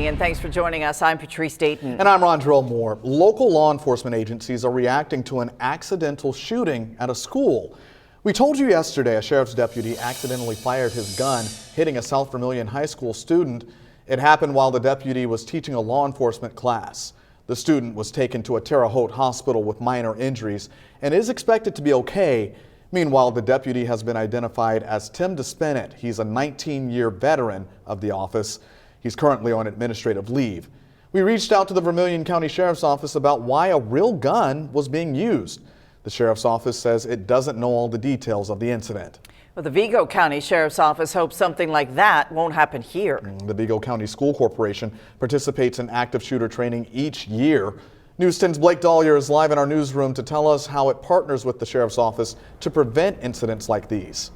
And thanks for joining us. I'm Patrice Dayton. And I'm Rondrell Moore. Local law enforcement agencies are reacting to an accidental shooting at a school. We told you yesterday a sheriff's deputy accidentally fired his gun, hitting a South Vermilion High School student. It happened while the deputy was teaching a law enforcement class. The student was taken to a Terre Haute hospital with minor injuries and is expected to be okay. Meanwhile, the deputy has been identified as Tim DeSpinett. He's a 19-year veteran of the office. He's currently on administrative leave. We reached out to the Vermilion County Sheriff's Office about why a real gun was being used. The Sheriff's Office says it doesn't know all the details of the incident. Well, the Vigo County Sheriff's Office hopes something like that won't happen here. The Vigo County School Corporation participates in active shooter training each year. News 10's Blake Dahlia is live in our newsroom to tell us how it partners with the Sheriff's Office to prevent incidents like these.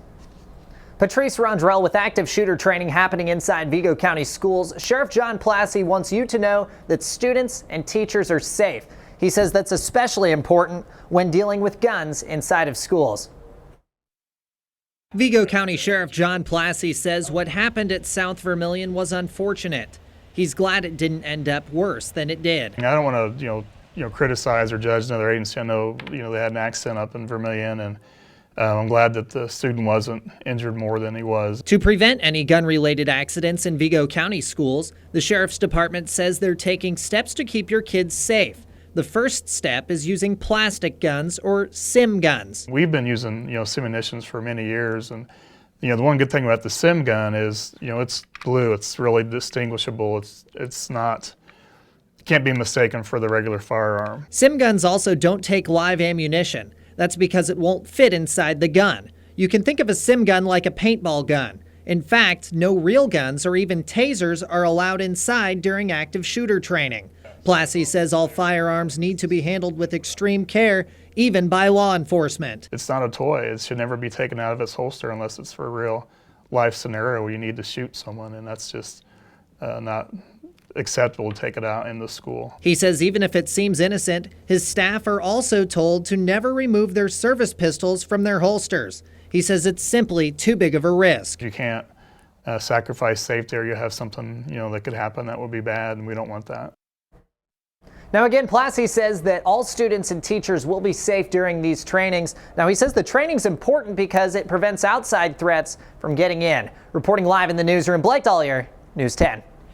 Patrice, Rondrell, with active shooter training happening inside Vigo County schools, Sheriff John Plassi wants you to know that students and teachers are safe. He says that's especially important when dealing with guns inside of schools. Vigo County Sheriff John Plassi says what happened at South Vermilion was unfortunate. He's glad it didn't end up worse than it did. I don't want to, criticize or judge another agency. I know, they had an accident up in Vermilion, and I'm glad that the student wasn't injured more than he was. To prevent any gun-related accidents in Vigo County schools, the Sheriff's Department says they're taking steps to keep your kids safe. The first step is using plastic guns or SIM guns. We've been using, SIM munitions for many years, and the one good thing about the SIM gun is, it's blue. It's really distinguishable. It's not. Can't be mistaken for the regular firearm. SIM guns also don't take live ammunition. That's because it won't fit inside the gun. You can think of a SIM gun like a paintball gun. In fact, no real guns or even tasers are allowed inside during active shooter training. Plassi says all firearms need to be handled with extreme care, even by law enforcement. It's not a toy. It should never be taken out of its holster unless it's for a real life scenario where you need to shoot someone, and that's just not acceptable to take it out in the school. He says even if it seems innocent, his staff are also told to never remove their service pistols from their holsters. He says it's simply too big of a risk. You can't sacrifice safety, or you have something that could happen that would be bad, and we don't want that. Now again, Plassi says that all students and teachers will be safe during these trainings. Now he says the training's important because it prevents outside threats from getting in. Reporting live in the newsroom, Blake Dahlia, News 10.